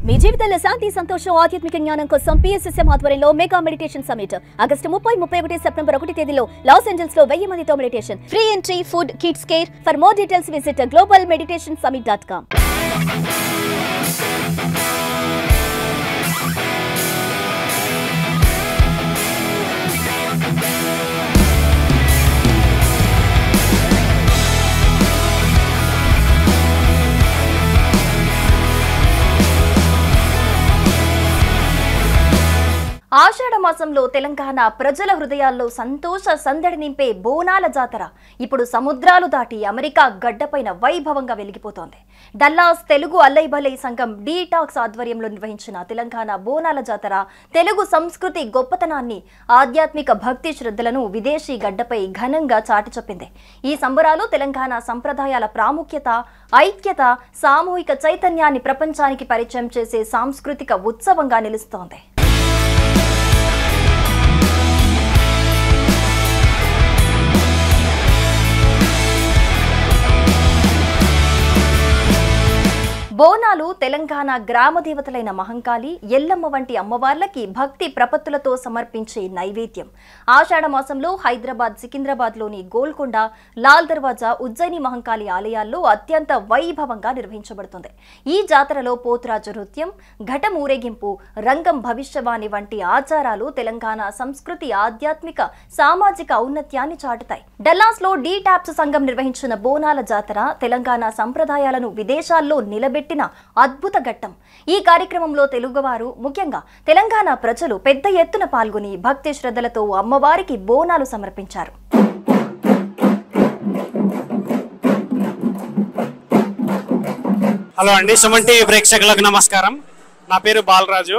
మీ జీవితంలో శాంతి సంతోషం ఆధ్యాత్మిక జ్ఞానం కోసం PSSM ఆధ్వర్యంలో mega meditation summit August 30, 31 September 1 తేదీలో లాస్ ఏంజల్స్ లో 1000 మందితో meditation. Free entry, food, kids care. For more details visit globalmeditationsummit.com. ఆషాఢ మాసంలో తెలంగాణ ప్రజల హృదయాల్లో సంతోష సందడి నింపే బోనాల జాతర ఇప్పుడు సముద్రాలు దాటి అమెరికా గడ్డపైన వైభవంగా వెలిగిపోతోంది. డల్లాస్ తెలుగు అల్లైబలై సంఘం డీటాక్స్ ఆధ్వర్యంలో నిర్వహించిన తెలంగాణ బోనాల జాతర తెలుగు సంస్కృతి గొప్పతనాన్ని, ఆధ్యాత్మిక భక్తి శ్రద్ధలను విదేశీ గడ్డపై ఘనంగా చాటి చెప్పింది. ఈ సంబరాలు తెలంగాణ సంప్రదాయాల ప్రాముఖ్యత, ఐక్యత, సామూహిక చైతన్యాన్ని ప్రపంచానికి పరిచయం చేసే సాంస్కృతిక ఉత్సవంగా నిలుస్తోంది. బోనాలు తెలంగాణ గ్రామ దేవతలైన మహంకాళి, ఎల్లమ్మ వంటి అమ్మవార్లకి భక్తి ప్రపత్తులతో సమర్పించే నైవేద్యం. ఆషాఢ మాసంలో హైదరాబాద్, సికింద్రాబాద్లోని గోల్కొండ, లాల్ దర్వాజా, ఉజ్జయిని మహంకాళి ఆలయాల్లో అత్యంత వైభవంగా నిర్వహించబడుతుంది. ఈ జాతరలో పోతురాజు నృత్యం, ఘటం ఊరేగింపు, రంగం భవిష్యవాణి వంటి ఆచారాలు తెలంగాణ సంస్కృతి, ఆధ్యాత్మిక, సామాజిక ఔన్నత్యాన్ని చాటుతాయి. డల్లాస్ లో డీటాప్స్ సంఘం నిర్వహించిన బోనాల జాతర తెలంగాణ సంప్రదాయాలను విదేశాల్లో నిలబెట్టిన అద్భుత ఘట్టం. ఈ కార్యక్రమంలో తెలుగువారు, ముఖ్యంగా తెలంగాణ ప్రజలు పెద్ద ఎత్తున పాల్గొని భక్తి శ్రద్ధలతో అమ్మవారికి బోనాలు సమర్పించారు. హలో అండి, సుమన్ టీవీ ప్రేక్షకులకు నమస్కారం. నా పేరు బాలరాజు.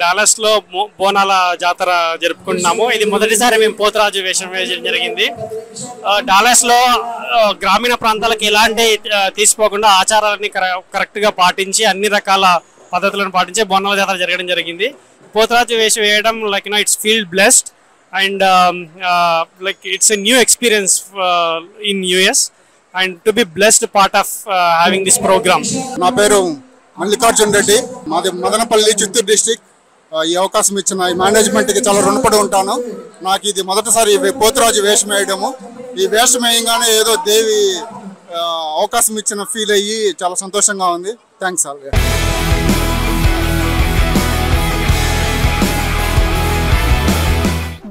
డాలస్ లో బోనాల జాతర జరుపుకుంటున్నాము. ఇది మొదటిసారి మేము పోతురాజు వేషం వేయడం జరిగింది. డాలస్ లో గ్రామీణ ప్రాంతాలకు ఎలాంటి తీసిపోకుండా ఆచారాలని కరెక్ట్ గా పాటించి అన్ని రకాల పద్ధతులను పాటించి బోనాల జాతర జరగడం జరిగింది. పోతురాజు వేషం వేయడం it's feel blessed and it's a new experience in US and to be blessed part of having this program. నా పేరు మల్లికార్జున్ రెడ్డి, మాది మదనపల్లి, చిత్తూరు డిస్ట్రిక్ట్. ఈ అవకాశం ఇచ్చిన ఈ మేనేజ్మెంట్కి చాలా రుణపడి ఉంటాను. నాకు ఇది మొదటిసారి పోతురాజు వేషం వేయడము. ఈ వేషం వేయగానే ఏదో దేవి అవకాశం ఇచ్చిన ఫీల్ అయ్యి చాలా సంతోషంగా ఉంది. Thanks all.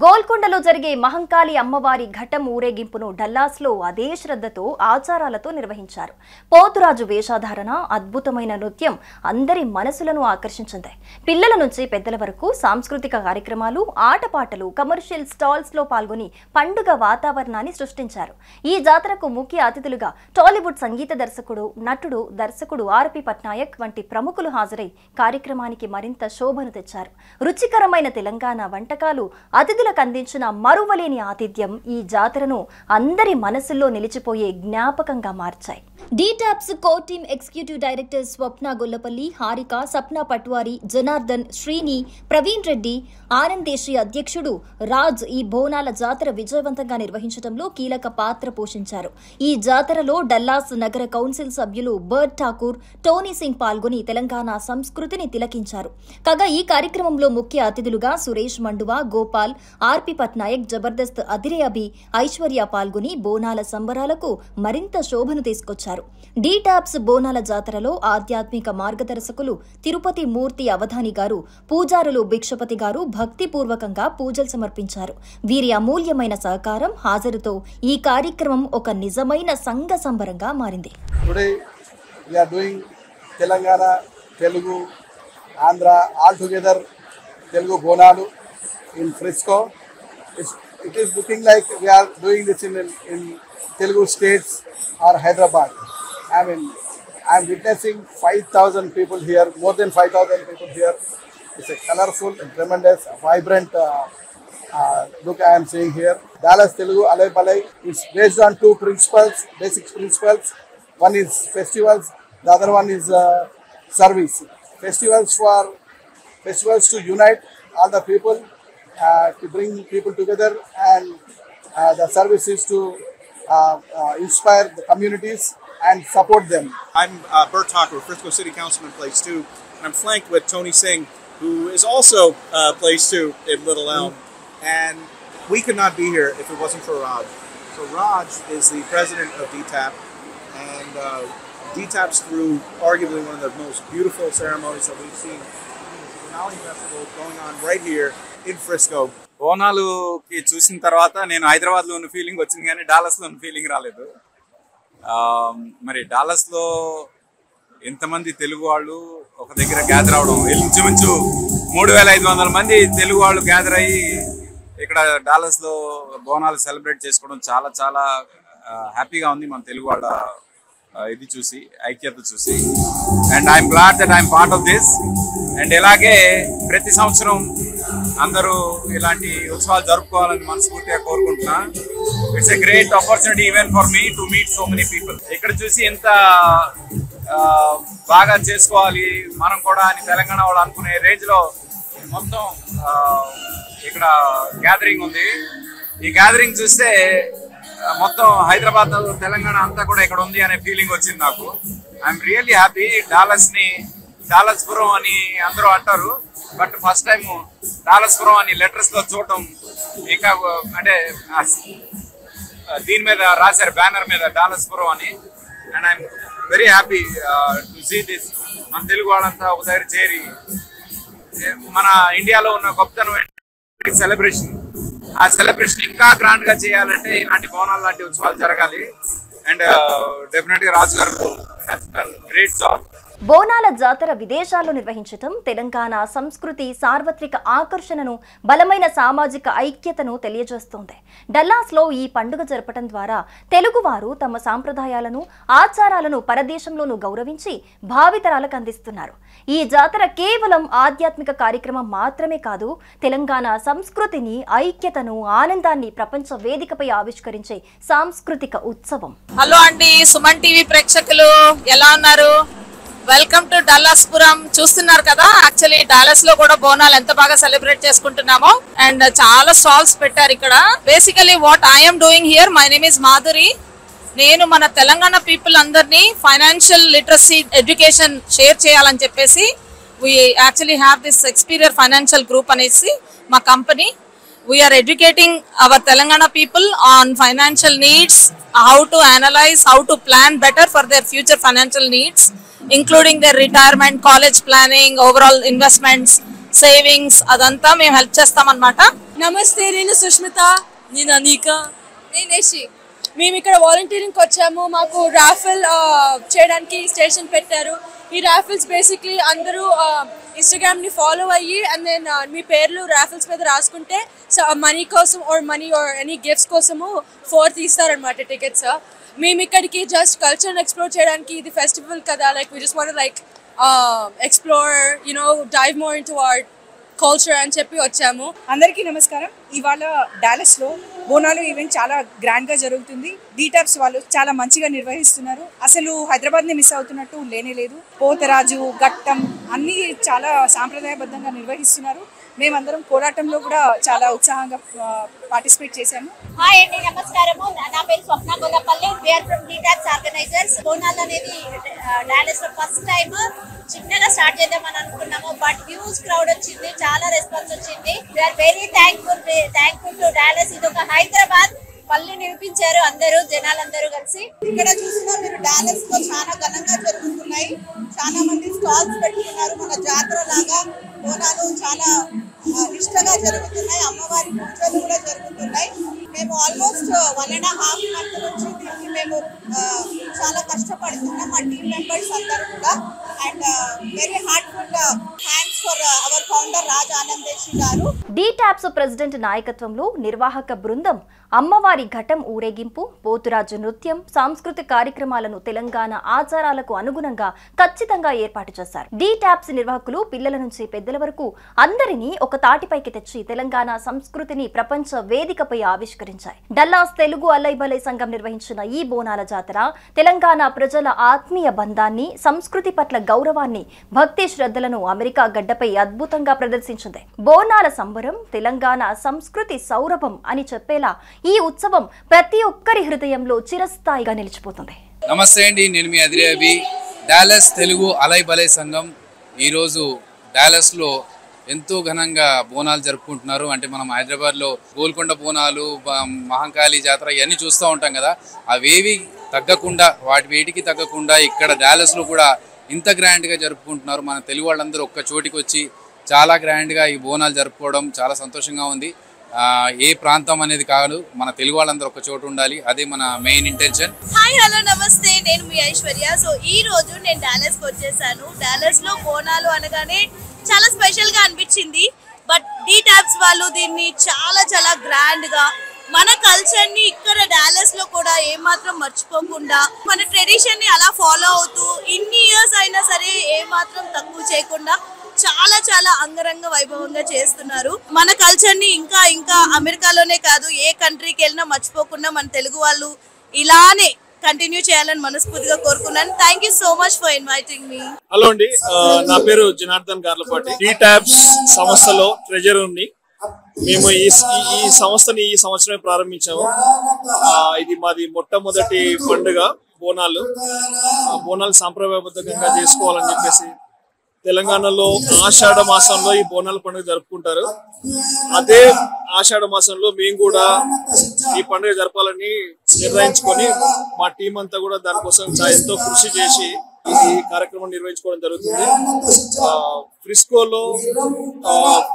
గోల్కొండలో జరిగే మహంకాళి అమ్మవారి ఘటం ఊరేగింపును డల్లాస్ లో అదే శ్రద్ధతో, ఆచారాలతో నిర్వహించారు. పోతురాజు వేషధారణ, అద్భుతమైన నృత్యం అందరి మనసులను ఆకర్షించింది. పిల్లల నుంచి పెద్దల వరకు సాంస్కృతిక కార్యక్రమాలు, ఆటపాటలు, కమర్షియల్ స్టాల్స్ లో పాల్గొని పండుగ వాతావరణాన్ని సృష్టించారు. ఈ జాతరకు ముఖ్య అతిథులుగా టాలీవుడ్ సంగీత దర్శకుడు, నటుడు, దర్శకుడు R.P. పట్నాయక్ వంటి ప్రముఖులు హాజరై కార్యక్రమానికి మరింత శోభను తెచ్చారు. రుచికరమైన తెలంగాణ వంటకాలు, అతిథులకు అందించిన మరువలేని ఆతిథ్యం ఈ జాతరను అందరి మనసుల్లో నిలిచిపోయే జ్ఞాపకంగా మార్చాయి. డీటాప్స్ కోర్ టీమ్ ఎగ్జిక్యూటివ్ డైరెక్టర్ స్వప్న గొల్లపల్లి, హారిక, సప్న పట్వారి, జనార్దన్, శ్రీని, ప్రవీణ్ రెడ్డి, ఆనందేశి అధ్యక్షుడు రాజ్ ఈ బోనాల జాతర విజయవంతంగా నిర్వహించడంలో కీలక పాత్ర పోషించారు. ఈ జాతరలో డల్లాస్ నగర కౌన్సిల్ సభ్యులు బర్డ్ ఠాకూర్, టోనీ సింగ్ పాల్గొని తెలంగాణ సంస్కృతిని తిలకించారు. కాగా ఈ కార్యక్రమంలో ముఖ్య అతిథులుగా సురేష్ మండువా, గోపాల్, R.P. పట్నాయక్, జబర్దస్త్ అదిరే అభి, ఐశ్వర్య పాల్గొని బోనాల సంబరాలకు మరింత శోభను తీసుకొచ్చారు. డీటాప్స్ బోనాల జాతరలో ఆధ్యాత్మిక మార్గదర్శకులు తిరుపతి మూర్తి అవధాని గారు, పూజారులు భిక్షపతి గారు భక్తిపూర్వకంగా పూజలు సమర్పించారు. వీరి అమూల్యమైన సహకారం, హాజరుతో ఈ కార్యక్రమం ఒక నిజమైన సంఘ సంబరంగా మారింది. Telangana, Telugu, Andhra all together Telugu Bonalu in Frisco. It is looking like we are doing this in Telugu states or Hyderabad. I mean, I am witnessing 5,000 people here, more than 5,000 people here. It's a colorful, tremendous, vibrant look I am seeing here. Dallas Telugu Alai Balai is based on two principles, basic principles. One is festivals, the other one is service. Festivals to unite all the people, to bring people together, and the service is to inspire the communities and support them. I'm Bert Tucker, Frisco City Councilman Place 2. and I'm flanked with Tony Singh, who is also plays too in Little Elm, and we could not be here if it wasn't for Raj. So Raj is the president of DTAP, and DTAP's through arguably one of the most beautiful ceremonies that we've seen. The Bonali Festival going on right here in Frisco. బోనాలుకి చూసిన తర్వాత నేను హైదరాబాద్లో ఉన్న feeling వచ్చింది కానీ డాలస్లో ఉన్న feeling రాలేదు. మరి డాలస్లో ఎంతమంది తెలుగు వాళ్ళు ఒక దగ్గర గ్యాదర్ అవడం, ఇంచుమించు 3500 మంది తెలుగు వాళ్ళు గ్యాదర్ అయ్యి ఇక్కడ డాలస్లో బోనాలు సెలబ్రేట్ చేసుకోవడం చాలా చాలా హ్యాపీగా ఉంది మన తెలుగు వాళ్ళ ఇది చూసి, ఐక్యత చూసి. And I'm glad that I'm part of this. And ఇలాగే ప్రతి సంవత్సరం అందరూ ఇలాంటి ఉత్సవాలు జరుపుకోవాలని మనస్ఫూర్తిగా కోరుకుంటున్నా. It's a great opportunity even for me to meet so many people. ఇక్కడ చూసి ఎంత బాగా చేసుకోవాలి మనం కూడా అని తెలంగాణ వాళ్ళు అనుకునే రేంజ్ లో మొత్తం ఇక్కడ గ్యాదరింగ్ ఉంది. ఈ గ్యాదరింగ్ చూస్తే మొత్తం హైదరాబాద్ తెలంగాణ అంతా కూడా ఇక్కడ ఉంది అనే ఫీలింగ్ వచ్చింది నాకు. I'm really happy. డాలస్పురం అని అందరూ అంటారు, బట్ ఫస్ట్ టైం డాలస్పురం అని లెటర్స్ లో చూడటం, ఇంకా అంటే దీని మీద రాశారు బ్యానర్ మీద డాలస్పురం అని. And I'm very happy to see this. మన తెలుగు వాళ్ళంతా ఒక దగ్గర చేరి మన ఇండియాలో ఉన్న గొప్పతనం సెలబ్రేషన్, ఆ సెలబ్రేషన్ ఇంకా గ్రాండ్ గా చేయాలంటే ఇలాంటి బోనాలు లాంటి ఉత్సవాలు జరగాలి. అండ్ డెఫినెట్ గా రాజు గారు గ్రేట్ జాబ్. బోనాల జాతర విదేశాల్లో నిర్వహించటం తెలంగాణ సంస్కృతి సార్వత్రిక ఆకర్షణను, బలమైన సామాజిక ఐక్యతను తెలియజేస్తోంది. డల్లాస్లో ఈ పండుగ జరపడం ద్వారా తెలుగువారు తమ సాంప్రదాయాలను, ఆచారాలను పరదేశంలోనూ గౌరవించి భావితరాలకు అందిస్తున్నారు. ఈ జాతర కేవలం ఆధ్యాత్మిక కార్యక్రమం మాత్రమే కాదు, తెలంగాణ సంస్కృతిని, ఐక్యతను, ఆనందాన్ని ప్రపంచ వేదికపై ఆవిష్కరించే సాంస్కృతిక ఉత్సవం. హలో అండి, సుమన్ టీవీ ప్రేక్షకులు ఎలా ఉన్నారు? వెల్కమ్ టు డల్లాస్పురం. చూస్తున్నారు కదా, యాక్చువల్లీ డాలస్ లో కూడా బోనాలు ఎంత బాగా సెలబ్రేట్ చేసుకుంటున్నామో. అండ్ చాలా స్టాల్స్ పెట్టారు ఇక్కడ. Basically what I'm doing here, my name is Madhuri. నేను మన తెలంగాణ పీపుల్ అందరినీ ఫైనాన్షియల్ లిటరసీ ఎడ్యుకేషన్ షేర్ చేయాలని చెప్పేసి we actually have this Experior Financial Group అనేసి మా company. We are educating our Telangana people on financial needs, how to analyze, how to plan better for their future financial needs, including their retirement, college planning, overall investments, savings, అదంతా మేము help చేస్తాం అన్నమాట. నమస్తే, నేను సుష్మిత. నేను అనిక. నేను యశి. మేము ఇక్కడ వాలంటీరింగ్కి వచ్చాము. మాకు రాఫెల్ చేయడానికి స్టేషన్ పెట్టారు. ఈ రాఫెల్స్ బేసిక్లీ అందరూ ఇన్స్టాగ్రామ్ని ఫాలో అయ్యి అండ్ దెన్ మీ పేర్లు రాఫెల్స్ మీద రాసుకుంటే మనీ కోసం మనీ ఎనీ గిఫ్ట్స్ కోసము 4 తీస్తారనమాట టికెట్స్. మేము ఇక్కడికి జస్ట్ కల్చర్ని ఎక్స్ప్లోర్ చేయడానికి, ఇది ఫెస్టివల్ కదా, like we just want like explore dive more into our culture అని చెప్పి వచ్చాము. అందరికీ నమస్కారం. ఇవాళ డాలస్లో బోనాలు ఈవెంట్ చాలా గ్రాండ్గా జరుగుతుంది. డీటాప్స్ వాళ్ళు చాలా మంచిగా నిర్వహిస్తున్నారు. అసలు హైదరాబాద్ని మిస్ అవుతున్నట్టు లేనే లేదు. పోతరాజు, ఘట్టం అన్నీ చాలా సాంప్రదాయబద్ధంగా నిర్వహిస్తున్నారు. మేమందరం కోలాటంలో కూడా చాలా ఉత్సాహంగా పార్టిసిపేట్ చేశాము. హాయ్ అండి, నమస్కారము. నా పేరు Swapna Gollapalli. We're from DTAPS organizers. Bonalu అనేది డాలస్ లో ఫస్ట్ టైం చిన్నగా స్టార్ట్ చేద్దామని అనుకున్నాము, బట్ హ్యూజ్ క్రౌడ్ వచ్చింది, చాలా రెస్పాన్స్ వచ్చింది. We're very thankful to Dallas. ఇది ఒక హైదరాబాద్ పల్లి నిలిపించారు అందరూ, జనాలందరూ కలిసి. ఇక్కడ చూసినా మీరు డాలస్ లో చాలా ఘనంగా జరుగుతున్నాయి. చాలా మంది స్టాల్స్ పెట్టుకున్నారు. మన జాతర లాగా బోనాలు చాలా నిష్టగా జరుగుతున్నాయి. అమ్మవారి పూజలు కూడా జరుగుతున్నాయి. మేము ఆల్మోస్ట్ 1.5 months నుంచి దీనికి మేము చాలా కష్టపడుతున్నాం, మా టీమ్ మెంబర్స్ అందరూ కూడా. And very heartful thanks for our founder Raj Anandeshi garu. DTAPS president నాయకత్వంలో నిర్వాహక బృందం అమ్మవారి ఘటం ఊరేగింపు, పోతురాజు నృత్యం, సాంస్కృతిక కార్యక్రమాలను తెలంగాణ ఆచారాలకు అనుగుణంగా ఖచ్చితంగా ఏర్పాటు చేశారు. డీటాప్స్ నిర్వాహకులు పిల్లల నుంచి పెద్దల వరకు అందరినీ ఒక తాటిపైకి తెచ్చి తెలంగాణ సంస్కృతిని ప్రపంచ వేదికపై ఆవిష్కరించాయి. డల్లాస్ తెలుగు అల్లైబలై సంఘం నిర్వహించిన ఈ బోనాల జాతర తెలంగాణ ప్రజల ఆత్మీయ బంధాన్ని, సంస్కృతి పట్ల గౌరవాన్ని, భక్తి శ్రద్ధలను అమెరికా గడ్డపై అద్భుతంగా ప్రదర్శించింది. బోనాల సంబరం తెలంగాణ సంస్కృతి సౌరభం అని చెప్పేలా ఈ ఉత్సవం ప్రతి ఒక్కరి హృదయంలో చిరస్థాయిగా నిలిచిపోతుంది. నమస్తే అండి, నేను మీ అదిరేబి. డాలస్ తెలుగు అలై బలై సంఘం ఈరోజు డాలస్లో ఎంతో ఘనంగా బోనాలు జరుపుకుంటున్నారు. అంటే మనం హైదరాబాద్లో గోల్కొండ బోనాలు, మహంకాళి జాతర ఇవన్నీ చూస్తూ ఉంటాం కదా, అవేవి తగ్గకుండా, వాటి వేటికి తగ్గకుండా ఇక్కడ డాలస్లో కూడా ఇంత గ్రాండ్గా జరుపుకుంటున్నారు. మన తెలుగు వాళ్ళందరూ ఒక్క చోటికి వచ్చి చాలా గ్రాండ్గా ఈ బోనాలు జరుపుకోవడం చాలా సంతోషంగా ఉంది. ఏ ప్రాంతం అనేది కాదు, మన తెలుగు వాళ్ళందరూ ఒక చోటు ఉండాలి, అదే మన మెయిన్ ఇంటెన్షన్. హాయ్ హలో నమస్తే, నేను మీ ఐశ్వర్య. సో ఈ రోజు నేను డాలస్కి వచ్చేసాను. డాలస్లో బోనాలు అనగానే చాలా స్పెషల్గా అనిపించింది. బట్ డీటాప్స్ వాళ్ళు దీన్ని చాలా చాలా గ్రాండ్గా మన కల్చర్ని ఇక్కడ డాలస్లో కూడా ఏమాత్రం మర్చిపోకుండా మన ట్రెడిషన్ని అలా ఫాలో అవుతూ ఇన్ని ఇయర్స్ అయినా సరే ఏమాత్రం తక్కువ చేయకుండా చాలా చాలా అంగరంగ వైభవంగా చేస్తున్నారు. మన కల్చర్ ని ఇంకా ఇంకా అమెరికాలోనే కాదు ఏ కంట్రీకి వెళ్ళినా మర్చిపోకుండా మన తెలుగు వాళ్ళు ఇలానే కంటిన్యూ చేయాలని మనస్ఫూర్తిగా కోరుకున్నాను. Thank you so much for inviting me. Hello అండి, నా పేరు జనార్దన్ గార్లపాటి. డీటాప్స్ సంస్థలో ట్రెజరర్ని. మేము ఈ సంస్థని ఈ సంవత్సరమే ప్రారంభించాము. ఇది మాది మొట్టమొదటి పండుగ బోనాలు. బోనాలు సాంప్రదాయబద్ధంగా చేసుకోవాలని చెప్పేసి తెలంగాణలో ఆషాఢ మాసంలో ఈ బోనాల పండుగ జరుపుకుంటారు. అదే ఆషాఢ మాసంలో మేము కూడా ఈ పండుగ జరపాలని నిర్ణయించుకొని మా టీం అంతా కూడా దానికోసం ఎంతో కృషి చేసి ఈ కార్యక్రమం నిర్వహించుకోవడం జరుగుతుంది. ఫ్రిస్కోలో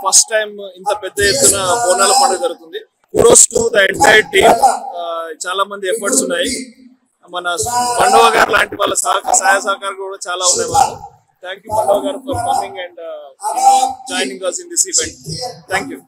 ఫస్ట్ టైం ఇంత పెద్ద ఎత్తున బోనాల పండుగ జరుగుతుంది. Kudos to the entire team. చాలా మంది ఎఫర్ట్స్ ఉన్నాయి. మన పండుగ గారు లాంటి వాళ్ళ సహాయ సహకారం కూడా చాలా ఉన్నాయి వాళ్ళు. Thank you, Pandava garu, for coming and joining us in this event. Thank you.